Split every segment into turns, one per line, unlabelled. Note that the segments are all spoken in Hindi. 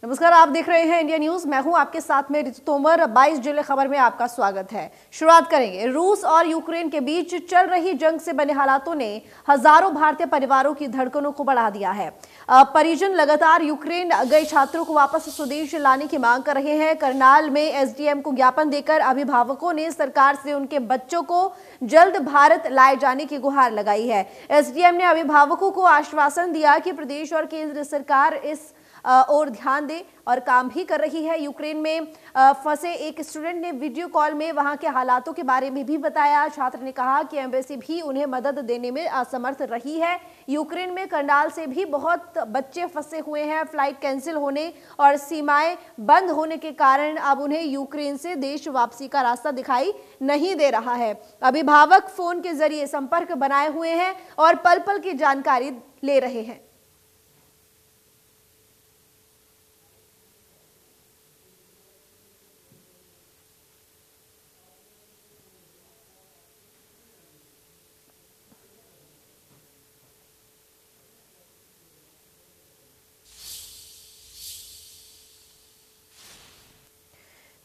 नमस्कार, आप देख रहे हैं इंडिया न्यूज। मैं हूं आपके साथ में रितु तोमर। 22 जुलाई खबर में आपका स्वागत है। शुरुआत करेंगे। रूस और यूक्रेन के बीच चल रही जंग से बने हालातों ने हजारों भारतीय परिवारों की धड़कनों को बढ़ा दिया है। परिजन लगातार यूक्रेन गए छात्रों को वापस स्वदेश लाने की मांग कर रहे हैं। करनाल में एसडीएम को ज्ञापन देकर अभिभावकों ने सरकार से उनके बच्चों को जल्द भारत लाए जाने की गुहार लगाई है। एसडीएम ने अभिभावकों को आश्वासन दिया कि प्रदेश और केंद्र सरकार इस और ध्यान दे और काम भी कर रही है। यूक्रेन में फंसे एक स्टूडेंट ने वीडियो कॉल में वहां के हालातों के बारे में भी बताया। छात्र ने कहा कि एम्बेसी भी उन्हें मदद देने में असमर्थ रही है। यूक्रेन में करनाल से भी बहुत बच्चे फंसे हुए हैं। फ्लाइट कैंसिल होने और सीमाएं बंद होने के कारण अब उन्हें यूक्रेन से देश वापसी का रास्ता दिखाई नहीं दे रहा है। अभिभावक फोन के जरिए संपर्क बनाए हुए हैं और पल पल की जानकारी ले रहे हैं।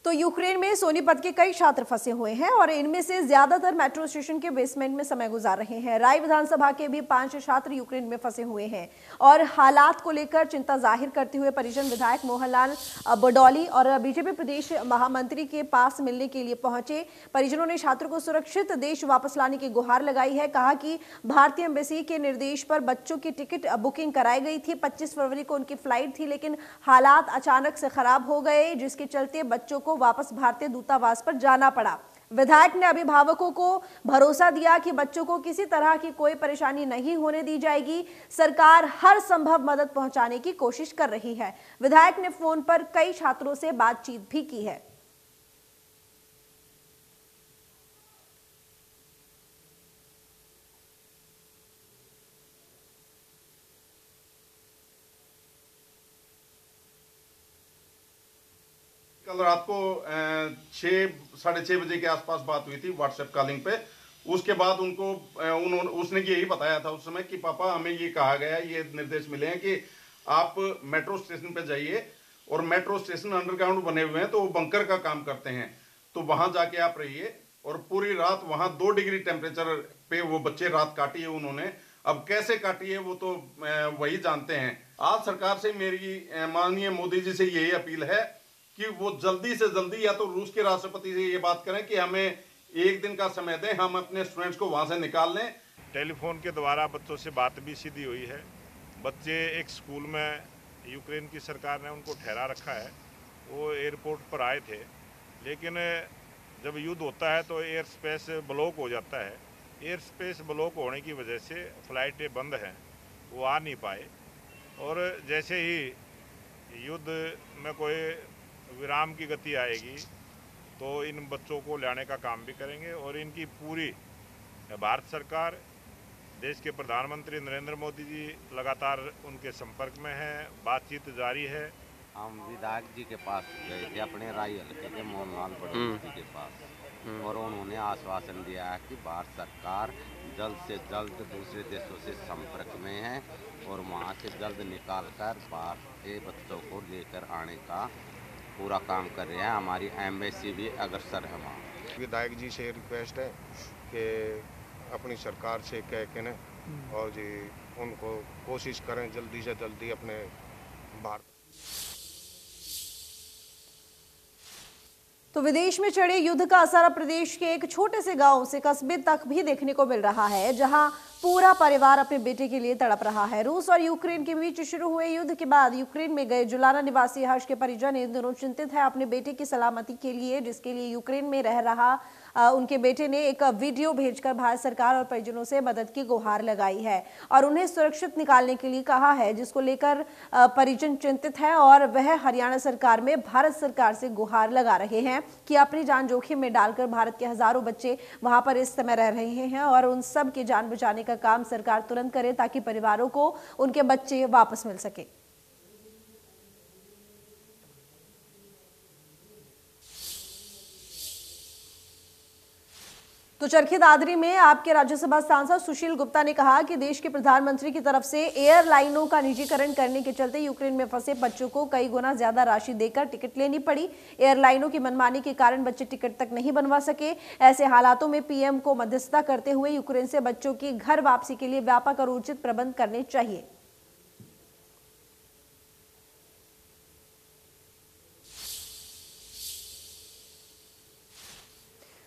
तो यूक्रेन में सोनीपत के कई छात्र फंसे हुए हैं और इनमें से ज्यादातर मेट्रो स्टेशन के बेसमेंट में समय गुजार रहे हैं। राय विधानसभा के भी 5 छात्र यूक्रेन में फंसे हुए हैं और हालात को लेकर चिंता जाहिर करते हुए परिजन विधायक मोहनलाल बडौली और बीजेपी प्रदेश महामंत्री के पास मिलने के लिए पहुंचे। परिजनों ने छात्रों को सुरक्षित देश वापस लाने की गुहार लगाई है। कहा कि भारतीय एम्बेसी के निर्देश पर बच्चों की टिकट बुकिंग कराई गई थी। 25 फरवरी को उनकी फ्लाइट थी, लेकिन हालात अचानक से खराब हो गए, जिसके चलते बच्चों को वापस भारतीय दूतावास पर जाना पड़ा। विधायक ने अभिभावकों को भरोसा दिया कि बच्चों को किसी तरह की कोई परेशानी नहीं होने दी जाएगी। सरकार हर संभव मदद पहुंचाने की कोशिश कर रही है। विधायक ने फोन पर कई छात्रों से बातचीत भी की है।
कल रात को 6-6:30 बजे के आसपास बात हुई थी व्हाट्सएप कॉलिंग पे। उसके बाद उसने यही बताया था उस समय कि पापा हमें ये कहा गया, ये निर्देश मिले हैं कि आप मेट्रो स्टेशन पे जाइए, और मेट्रो स्टेशन अंडरग्राउंड बने हुए हैं तो वो बंकर का काम करते हैं, तो वहां जाके आप रहिए। और पूरी रात वहां 2 डिग्री टेम्परेचर पे वो बच्चे रात काटी है उन्होंने। अब कैसे काटी है वो तो वही जानते हैं। आज सरकार से मेरी माननीय मोदी जी से यही अपील है कि वो जल्दी से जल्दी या तो रूस के राष्ट्रपति से ये बात करें कि हमें 1 दिन का समय दें, हम अपने स्टूडेंट्स को वहां से निकाल लें।
टेलीफोन के द्वारा बच्चों से बात भी सीधी हुई है। बच्चे एक स्कूल में यूक्रेन की सरकार ने उनको ठहरा रखा है। वो एयरपोर्ट पर आए थे, लेकिन जब युद्ध होता है तो एयर स्पेस ब्लॉक हो जाता है। एयर स्पेस ब्लॉक होने की वजह से फ्लाइटें बंद हैं, वो आ नहीं पाए। और जैसे ही युद्ध में कोई विराम की गति आएगी तो इन बच्चों को लाने का काम भी करेंगे। और इनकी पूरी भारत सरकार, देश के प्रधानमंत्री नरेंद्र मोदी जी लगातार उनके संपर्क में हैं, बातचीत जारी है।
हम विधायक जी के पास गए थे, अपने राय हल्के के मोहनलाल बडौली जी के पास, और उन्होंने आश्वासन दिया है कि भारत सरकार जल्द से जल्द दूसरे देशों से संपर्क में है और वहाँ से जल्द निकालकर भारतीय बच्चों को लेकर आने का पूरा काम कर रहे हैं। हमारी एम्बेसी भी अग्रसर है वहाँ।
विधायक जी से रिक्वेस्ट है कि अपनी सरकार से कह के न और जी उनको कोशिश करें जल्दी से जल्दी अपने भारत।
तो विदेश में चढ़े युद्ध का असर प्रदेश के एक छोटे से गांव से कस्बे तक भी देखने को मिल रहा है, जहां पूरा परिवार अपने बेटे के लिए तड़प रहा है। रूस और यूक्रेन के बीच शुरू हुए युद्ध के बाद यूक्रेन में गए जुलाना निवासी हर्ष के परिजन इन दिनों चिंतित है अपने बेटे की सलामती के लिए, जिसके लिए यूक्रेन में रह रहा उनके बेटे ने एक वीडियो भेजकर भारत सरकार और परिजनों से मदद की गुहार लगाई है और उन्हें सुरक्षित निकालने के लिए कहा है, जिसको लेकर परिजन चिंतित है और वह हरियाणा सरकार में भारत सरकार से गुहार लगा रहे हैं कि अपनी जान जोखिम में डालकर भारत के हजारों बच्चे वहां पर इस समय रह रहे हैं और उन सब की जान बचाने का काम सरकार तुरंत करे ताकि परिवारों को उनके बच्चे वापस मिल सके। तो चरखी दादरी में आपके राज्यसभा सांसद सुशील गुप्ता ने कहा कि देश के प्रधानमंत्री की तरफ से एयरलाइनों का निजीकरण करने के चलते यूक्रेन में फंसे बच्चों को कई गुना ज्यादा राशि देकर टिकट लेनी पड़ी। एयरलाइनों की मनमानी के कारण बच्चे टिकट तक नहीं बनवा सके। ऐसे हालातों में पीएम को मध्यस्थता करते हुए यूक्रेन से बच्चों की घर वापसी के लिए व्यापक और उचित प्रबंध करने चाहिए।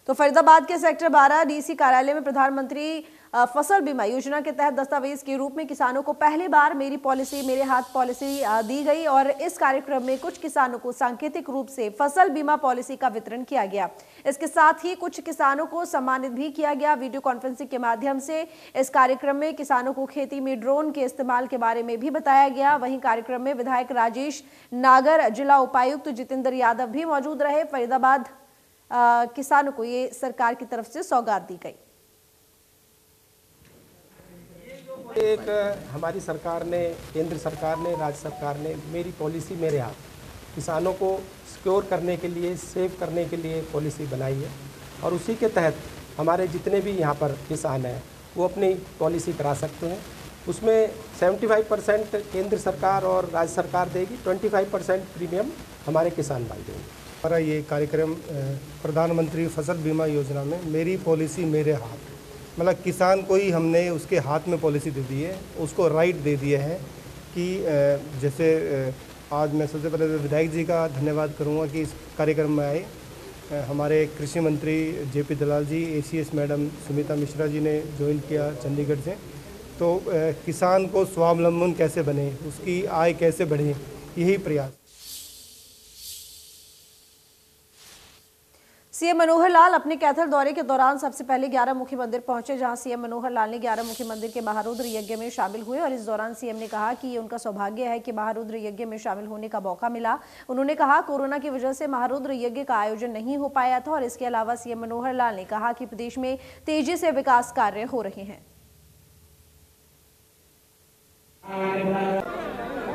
तो फरीदाबाद के सेक्टर 12 डीसी कार्यालय में प्रधानमंत्री फसल बीमा योजना के तहत दस्तावेज के रूप में किसानों को पहली बार मेरी पॉलिसी मेरे हाथ पॉलिसी दी गई और इस कार्यक्रम में कुछ किसानों को सांकेतिक रूप से फसल बीमा पॉलिसी का वितरण किया गया। इसके साथ ही कुछ किसानों को सम्मानित भी किया गया। वीडियो कॉन्फ्रेंसिंग के माध्यम से इस कार्यक्रम में किसानों को खेती में ड्रोन के इस्तेमाल के बारे में भी बताया गया। वहीं कार्यक्रम में विधायक राजेश नागर, जिला उपायुक्त जितेंद्र यादव भी मौजूद रहे। फरीदाबाद किसानों को ये सरकार की तरफ से सौगात दी गई।
एक हमारी सरकार ने, केंद्र सरकार ने, राज्य सरकार ने मेरी पॉलिसी मेरे हाथ, किसानों को सिक्योर करने के लिए, सेव करने के लिए पॉलिसी बनाई है और उसी के तहत हमारे जितने भी यहाँ पर किसान हैं वो अपनी पॉलिसी करा सकते हैं। उसमें 75% केंद्र सरकार और राज्य सरकार देगी, 25% प्रीमियम हमारे किसान भाई देंगे।
हमारा ये कार्यक्रम प्रधानमंत्री फसल बीमा योजना में मेरी पॉलिसी मेरे हाथ, मतलब किसान को ही हमने उसके हाथ में पॉलिसी दे दी है, उसको राइट दे दिया है कि जैसे आज मैं सबसे पहले विधायक जी का धन्यवाद करूंगा कि इस कार्यक्रम में आए। हमारे कृषि मंत्री जेपी दलाल जी, ACS मैडम सुमिता मिश्रा जी ने ज्वाइन किया चंडीगढ़ से। तो किसान को स्वावलंबन कैसे बने, उसकी आय कैसे बढ़े, यही प्रयास।
सीएम मनोहर लाल अपने कैथल दौरे के दौरान सबसे पहले 11 मुखी मंदिर पहुंचे, जहां सीएम मनोहर लाल ने 11 मुखी मंदिर के महारुद्र यज्ञ में शामिल हुए और इस दौरान सीएम ने कहा कि ये उनका सौभाग्य है कि महारुद्र यज्ञ में शामिल होने का मौका मिला। उन्होंने कहा कोरोना की वजह से महारुद्र यज्ञ का आयोजन नहीं हो पाया था और इसके अलावा सीएम मनोहर लाल ने कहा कि प्रदेश में तेजी से विकास कार्य हो रहे हैं।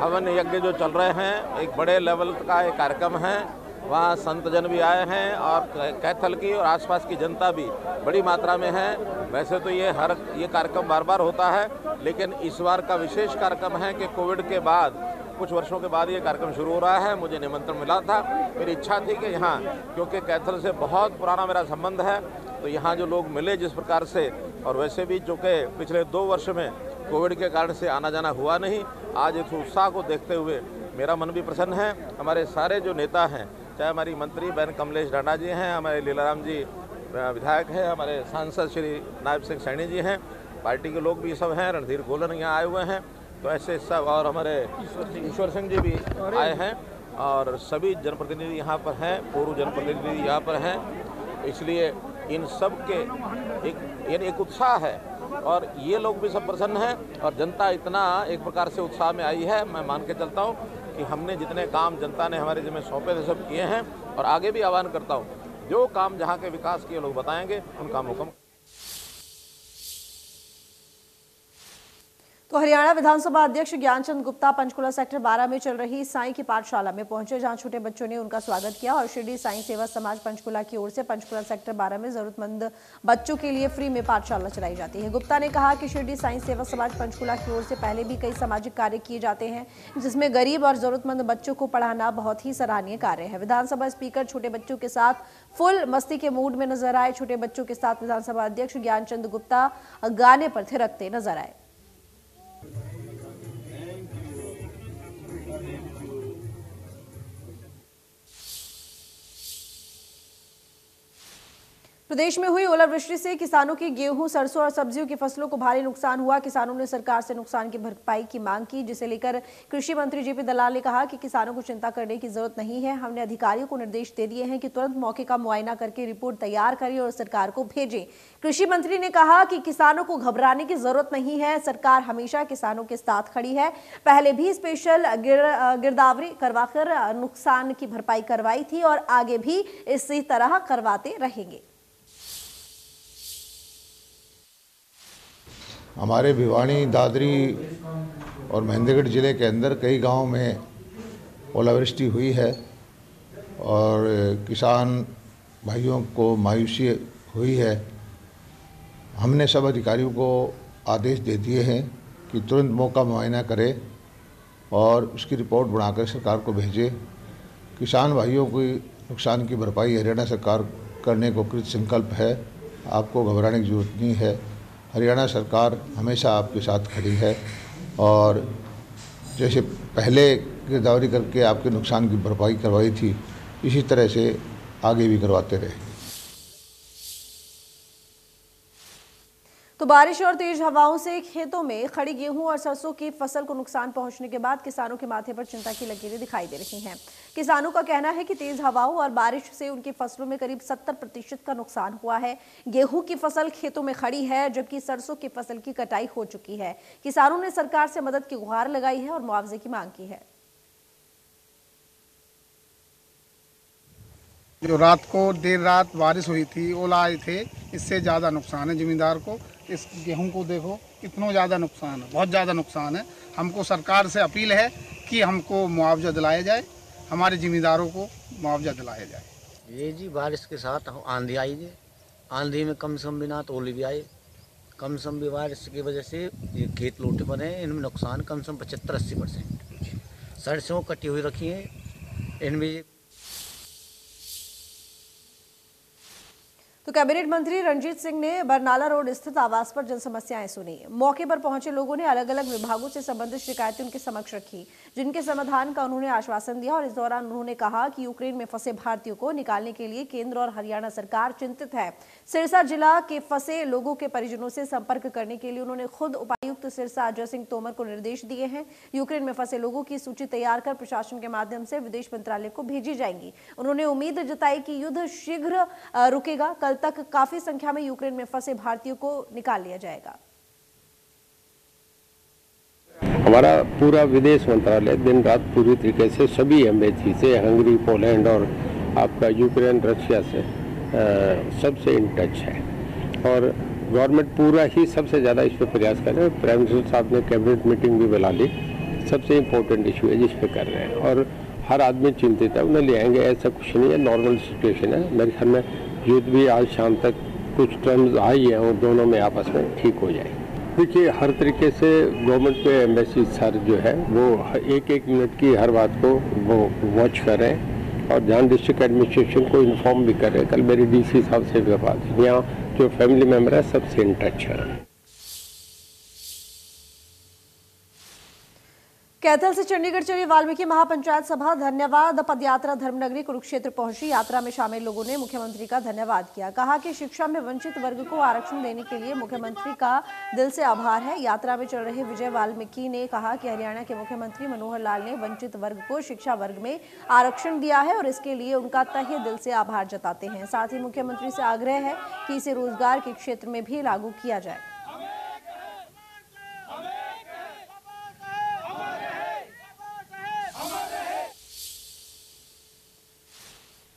हवन यज्ञ जो चल रहे हैं, एक बड़े लेवल का एक कार्यक्रम है। वहाँ संत जन भी आए हैं और कैथल की और आसपास की जनता भी बड़ी मात्रा में है। वैसे तो ये कार्यक्रम बार बार होता है, लेकिन इस बार का विशेष कार्यक्रम है कि कोविड के बाद कुछ वर्षों के बाद ये कार्यक्रम शुरू हो रहा है। मुझे निमंत्रण मिला था, मेरी इच्छा थी कि यहाँ, क्योंकि कैथल से बहुत पुराना मेरा संबंध है, तो यहाँ जो लोग मिले जिस प्रकार से, और वैसे भी जो कि पिछले 2 वर्ष में कोविड के कारण से आना जाना हुआ नहीं, आज इस उत्साह को देखते हुए मेरा मन भी प्रसन्न है। हमारे सारे जो नेता हैं, चाहे हमारी मंत्री बहन कमलेश डांडा जी हैं, हमारे लीलाराम जी विधायक हैं, हमारे सांसद श्री नायब सिंह सैनी जी हैं, पार्टी के लोग भी सब हैं, रणधीर गोलन यहाँ आए हुए हैं, तो ऐसे सब, और हमारे ईश्वर सिंह जी भी आए हैं और सभी जनप्रतिनिधि यहाँ पर हैं, पूर्व जनप्रतिनिधि यहाँ पर हैं। इसलिए इन सब के एक उत्साह है और ये लोग भी सब प्रसन्न हैं और जनता इतना एक प्रकार से उत्साह में आई है। मैं मान के चलता हूँ कि हमने जितने काम जनता ने हमारे जिम्मे सौंपे थे सब किए हैं और आगे भी आह्वान करता हूँ, जो काम जहाँ के विकास के लोग बताएंगे उन कामों को।
तो हरियाणा विधानसभा अध्यक्ष ज्ञानचंद गुप्ता पंचकुला सेक्टर 12 में चल रही साईं की पाठशाला में पहुंचे, जहां छोटे बच्चों ने उनका स्वागत किया और शिरडी साईं सेवा समाज पंचकुला की ओर से पंचकुला सेक्टर 12 में जरूरतमंद बच्चों के लिए फ्री में पाठशाला चलाई जाती है। गुप्ता ने कहा कि शिरडी साईं सेवा समाज पंचकुला की ओर से पहले भी कई सामाजिक कार्य किए जाते हैं, जिसमें गरीब और जरूरतमंद बच्चों को पढ़ाना बहुत ही सराहनीय कार्य है। विधानसभा स्पीकर छोटे बच्चों के साथ फुल मस्ती के मूड में नजर आए। छोटे बच्चों के साथ विधानसभा अध्यक्ष ज्ञानचंद गुप्ता गाने पर थिरकते नजर आए। प्रदेश में हुई ओलावृष्टि से किसानों की गेहूं, सरसों और सब्जियों की फसलों को भारी नुकसान हुआ। किसानों ने सरकार से नुकसान की भरपाई की मांग की, जिसे लेकर कृषि मंत्री जेपी दलाल ने कहा कि किसानों को चिंता करने की जरूरत नहीं है। हमने अधिकारियों को निर्देश दे दिए हैं कि तुरंत मौके का मुआयना करके रिपोर्ट तैयार करें और सरकार को भेजें। कृषि मंत्री ने कहा कि किसानों को घबराने की जरूरत नहीं है, सरकार हमेशा किसानों के साथ खड़ी है। पहले भी स्पेशल गिरदावरी करवाकर नुकसान की भरपाई करवाई थी और आगे भी इसी तरह करवाते रहेंगे।
हमारे भिवानी, दादरी और महेंद्रगढ़ ज़िले के अंदर कई गांवों में ओलावृष्टि हुई है और किसान भाइयों को मायूसी हुई है। हमने सब अधिकारियों को आदेश दे दिए हैं कि तुरंत मौका मुआयना करें और उसकी रिपोर्ट बनाकर सरकार को भेजें। किसान भाइयों की नुकसान की भरपाई हरियाणा सरकार करने को कृत संकल्प है, आपको घबराने की जरूरत नहीं है। हरियाणा सरकार हमेशा आपके साथ खड़ी है और जैसे पहले गिरदावरी करके आपके नुकसान की भरपाई करवाई थी, इसी तरह से आगे भी करवाते रहे।
तो बारिश और तेज हवाओं से खेतों में खड़ी गेहूं और सरसों की फसल को नुकसान पहुंचने के बाद किसानों के माथे पर चिंता की लकीरें दिखाई दे रही हैं। किसानों का कहना है कि तेज हवाओं और बारिश से उनकी फसलों में करीब 70% का नुकसान हुआ है। गेहूं की फसल खेतों में खड़ी है, जबकि सरसों की फसल की कटाई हो चुकी है। किसानों ने सरकार से मदद की गुहार लगाई है और मुआवजे की मांग की है।
जो रात को देर रात बारिश हुई थी, ओला आए थे, इससे ज़्यादा नुकसान है जमींदार को। इस गेहूं को देखो कितना ज़्यादा नुकसान है, बहुत ज़्यादा नुकसान है। हमको सरकार से अपील है कि हमको मुआवजा दिलाया जाए, हमारे जमींदारों को मुआवजा दिलाया जाए।
ये जी बारिश के साथ आंधी आई है, आंधी में कम से कम बिना तो ओले भी आए, कम से कम भी बारिश की वजह से ये खेत लौटे पड़े हैं। इनमें नुकसान कम से कम 75-80%। सरसों कटी हुई रखी है, इनमें।
तो कैबिनेट मंत्री रणजीत सिंह ने बरनाला रोड स्थित आवास पर जन समस्याएं सुनी। मौके पर पहुंचे लोगों ने अलग अलग विभागों से संबंधित शिकायतें उनके समक्ष रखी, जिनके समाधान का उन्होंने आश्वासन दिया। और इस दौरान उन्होंने कहा कि यूक्रेन में फंसे भारतीयों को निकालने के लिए केंद्र और हरियाणा सरकार चिंतित है। सिरसा जिला के फंसे लोगों के परिजनों से संपर्क करने के लिए उन्होंने खुद उपायुक्त सिरसा अजय सिंह तोमर को निर्देश दिए हैं। यूक्रेन में फंसे लोगों की सूची तैयार कर प्रशासन के माध्यम से विदेश मंत्रालय को भेजी जाएंगी। उन्होंने उम्मीद जताई कि युद्ध शीघ्र रुकेगा। कल तक काफी संख्या में यूक्रेन में फंसे भारतीयों को निकाल लिया जाएगा।
हमारा पूरा विदेश मंत्रालय दिन रात पूरी तरीके से सभी एम्बेसी से, हंगरी, पोलैंड और आपका यूक्रेन, रशिया से सबसे इन टच है। और गवर्नमेंट पूरा ही सबसे ज़्यादा इस पर प्रयास कर रहे हैं। प्राइम मिनिस्टर साहब ने कैबिनेट मीटिंग भी बुला ली, सबसे इम्पोर्टेंट इशू है जिस पे कर रहे हैं। और हर आदमी चिंतित है, उन्हें ले आएंगे, ऐसा कुछ नहीं है, नॉर्मल सिचुएशन है। मेरे ख्याल में युद्ध भी आज शाम तक कुछ टर्म्स आई है और दोनों में आपस में ठीक हो जाए। देखिए, हर तरीके से गवर्नमेंट पे एम्बेसी सर जो है वो एक मिनट की हर बात को वो वॉच कर रहे हैं और जहाँ डिस्ट्रिक्ट एडमिनिस्ट्रेशन को इन्फॉर्म भी कर रहे हैं। कल मेरी डीसी साहब से भी बात, यहाँ जो फैमिली मेम्बर है सबसे इन टच है।
कैथल से चंडीगढ़ चली वाल्मीकि महापंचायत सभा धन्यवाद पदयात्रा धर्मनगरी कुरुक्षेत्र पहुंची। यात्रा में शामिल लोगों ने मुख्यमंत्री का धन्यवाद किया। कहा कि शिक्षा में वंचित वर्ग को आरक्षण देने के लिए मुख्यमंत्री का दिल से आभार है। यात्रा में चल रहे विजय वाल्मीकि ने कहा कि हरियाणा के मुख्यमंत्री मनोहर लाल ने वंचित वर्ग को शिक्षा वर्ग में आरक्षण दिया है और इसके लिए उनका तहे दिल से आभार जताते हैं। साथ ही मुख्यमंत्री से आग्रह है कि इसे रोजगार के क्षेत्र में भी लागू किया जाए।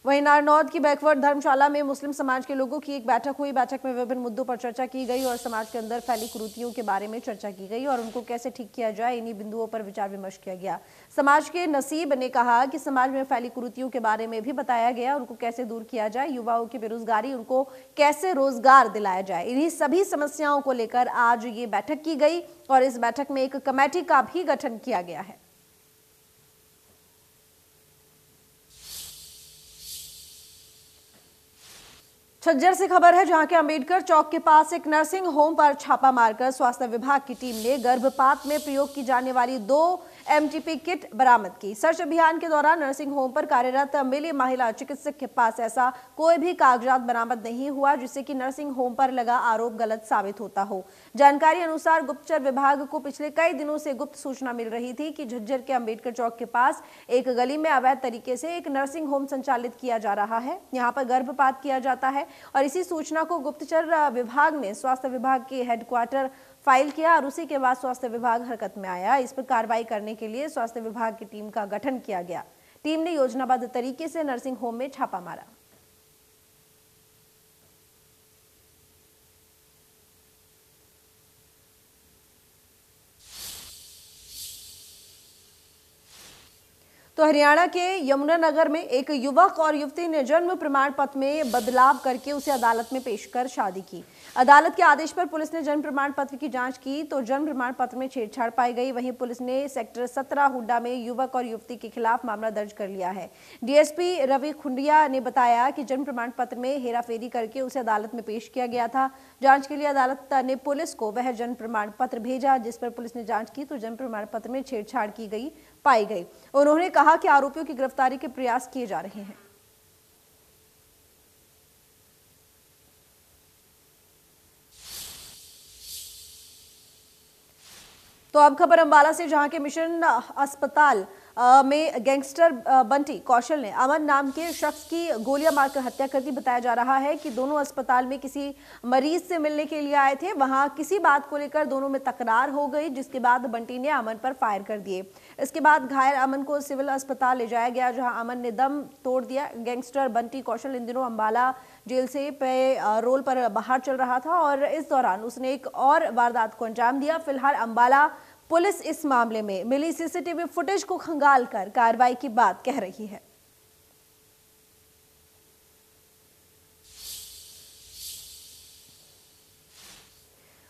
वहीं नारनौद की बैकवर्ड धर्मशाला में मुस्लिम समाज के लोगों की एक बैठक हुई। बैठक में विभिन्न मुद्दों पर चर्चा की गई और समाज के अंदर फैली कुरीतियों के बारे में चर्चा की गई और उनको कैसे ठीक किया जाए, इन्हीं बिंदुओं पर विचार विमर्श किया गया। समाज के नसीब ने कहा कि समाज में फैली कुरीतियों के बारे में भी बताया गया, उनको कैसे दूर किया जाए, युवाओं की बेरोजगारी, उनको कैसे रोजगार दिलाया जाए। इन्हीं सभी समस्याओं को लेकर आज ये बैठक की गई और इस बैठक में एक कमेटी का भी गठन किया गया है। झज्जर से खबर है, जहां के अंबेडकर चौक के पास एक नर्सिंग होम पर छापा मारकर स्वास्थ्य विभाग की टीम ने गर्भपात में प्रयोग की जाने वाली 2 MTP किट बरामद की। सर्च अभियान के दौरान नर्सिंग होम पर कार्यरत मिली महिला चिकित्सक के पास ऐसा कोई भी कागजात बरामद नहीं हुआ जिससे कि नर्सिंग होम पर लगा आरोप गलत साबित होता हो। जानकारी अनुसार गुप्तचर विभाग को पिछले कई दिनों से गुप्त सूचना मिल रही थी कि झज्जर के अंबेडकर चौक के पास एक गली में अवैध तरीके से एक नर्सिंग होम संचालित किया जा रहा है। यहाँ पर गर्भपात किया जाता है और इसी सूचना को गुप्तचर विभाग ने स्वास्थ्य विभाग के हेडक्वार्टर फाइल किया और उसी के बाद स्वास्थ्य विभाग हरकत में आया। इस पर कार्रवाई करने के लिए स्वास्थ्य विभाग की टीम का गठन किया गया। टीम ने योजनाबद्ध तरीके से नर्सिंग होम में छापा मारा। तो हरियाणा के यमुनानगर में एक युवक और युवती ने जन्म प्रमाण पत्र में बदलाव करके उसे अदालत में पेश कर शादी की। अदालत के आदेश पर पुलिस ने जन्म प्रमाण पत्र की जांच की तो जन्म प्रमाण पत्र में छेड़छाड़ पाई गई। वहीं पुलिस ने सेक्टर 17 हुड्डा में युवक और युवती के खिलाफ मामला दर्ज कर लिया है। डीएसपी रवि खुंडिया ने बताया कि जन्म प्रमाण पत्र में हेराफेरी करके उसे अदालत में पेश किया गया था। जांच के लिए अदालत ने पुलिस को वह जन्म प्रमाण पत्र भेजा जिस पर पुलिस ने जांच की तो जन्म प्रमाण पत्र में छेड़छाड़ की गई पाई गई। उन्होंने कहा कि आरोपियों की गिरफ्तारी के प्रयास किए जा रहे हैं। तो अब खबर अंबाला से, जहां के मिशन अस्पताल में गैंगस्टर बंटी कौशल ने अमन नाम के शख्स की गोलियां मारकर हत्या कर दी। बताया जा रहा है कि दोनों अस्पताल में किसी मरीज से मिलने के लिए आए थे। वहां किसी बात को लेकर दोनों में तकरार हो गई जिसके बाद बंटी ने अमन पर फायर कर दिए। इसके बाद घायल अमन को सिविल अस्पताल ले जाया गया जहां अमन ने दम तोड़ दिया। गैंगस्टर बंटी कौशल इन दिनों अंबाला जेल से रोल पर बाहर चल रहा था और इस दौरान उसने एक और वारदात को अंजाम दिया। फिलहाल अंबाला पुलिस इस मामले में मिली सीसीटीवी फुटेज को खंगालकर कार्रवाई की बात कह रही है।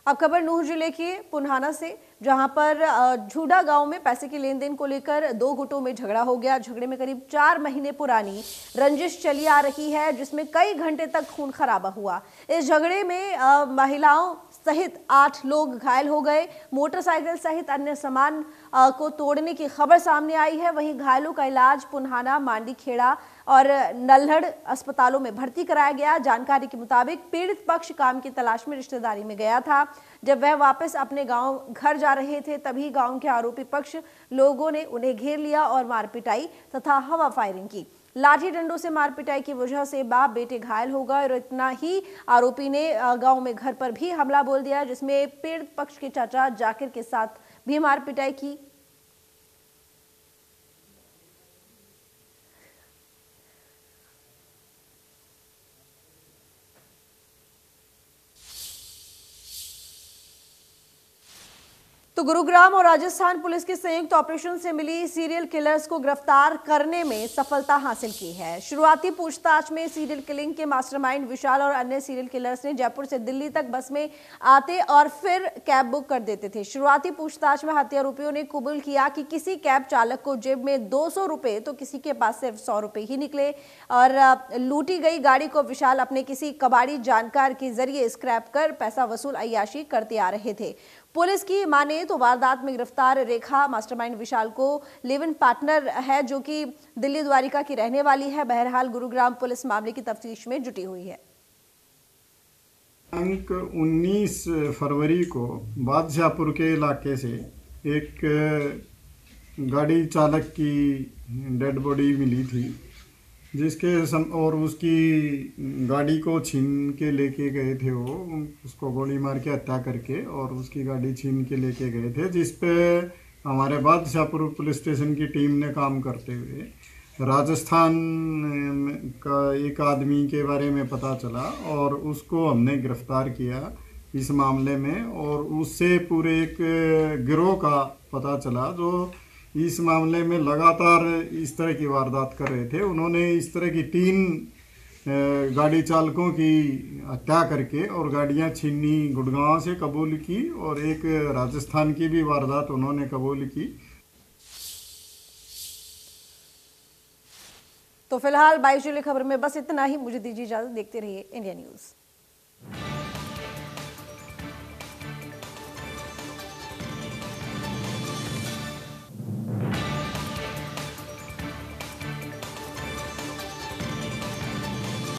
अब खबर नूंह जिले के पुन्हाना से, जहां पर झूडा गांव में पैसे के लेन देन को लेकर दो गुटों में झगड़ा हो गया। झगड़े में करीब 4 महीने पुरानी रंजिश चली आ रही है जिसमें कई घंटे तक खून खराबा हुआ। इस झगड़े में महिलाओं सहित 8 लोग घायल हो गए। मोटरसाइकिल सहित अन्य सामान को तोड़ने की खबर सामने आई है। वहीं घायलों का इलाज पुन्हाना, मांडीखेड़ा और नल्हड़ अस्पतालों में भर्ती कराया गया। जानकारी के मुताबिक पीड़ित पक्ष काम की तलाश में रिश्तेदारी में गया था। जब वह वापस अपने गांव घर जा रहे थे तभी गांव के आरोपी पक्ष लोगों ने उन्हें घेर लिया और मारपिटाई तथा हवा फायरिंग की। लाठी डंडों से मारपिटाई की वजह से बाप बेटे घायल हो गए और इतना ही आरोपी ने गांव में घर पर भी हमला बोल दिया जिसमें पीड़ित पक्ष के चाचा जाकिर के साथ भी मारपिटाई की। तो गुरुग्राम और राजस्थान पुलिस के संयुक्त ऑपरेशन से मिली सीरियल किलर्स को गिरफ्तार करने में सफलता हासिल की है। शुरुआती पूछताछ में सीरियल किलिंग के मास्टरमाइंड विशाल और अन्य सीरियल किलर्स ने जयपुर से दिल्ली तक बस में आते और फिर कैब बुक कर देते थे। शुरुआती पूछताछ में हत्यारोपियों ने कबूल किया कि किसी कैब चालक को जेब में 200 रुपए तो किसी के पास सिर्फ 100 रुपए ही निकले और लूटी गई गाड़ी को विशाल अपने किसी कबाड़ी जानकार के जरिए स्क्रैप कर पैसा वसूल अय्याशी करते आ रहे थे। पुलिस की माने तो वारदात में गिरफ्तार रेखा मास्टरमाइंड विशाल को लिव इन पार्टनर है जो कि दिल्ली द्वारिका की रहने वाली है। बहरहाल गुरुग्राम पुलिस मामले की तफ्तीश में जुटी हुई है।
19 फरवरी को बादशाहपुर के इलाके से एक गाड़ी चालक की डेड बॉडी मिली थी और उसकी गाड़ी को छीन के लेके गए थे। वो उसको गोली मार के हत्या करके और उसकी गाड़ी छीन के लेके गए थे, जिस पे हमारे बादशाहपुर पुलिस स्टेशन की टीम ने काम करते हुए राजस्थान का एक आदमी के बारे में पता चला और उसको हमने गिरफ्तार किया इस मामले में। और उससे पूरे एक गिरोह का पता चला जो इस मामले में लगातार इस तरह की वारदात कर रहे थे। उन्होंने इस तरह की 3 गाड़ी चालकों की हत्या करके और गाड़ियां छीनी गुड़गांव से कबूल की और एक राजस्थान की भी वारदात उन्होंने कबूल की।
तो फिलहाल 22 जुलाई खबर में बस इतना ही। मुझे दीजिए इजाजत। देखते रहिए इंडिया न्यूज।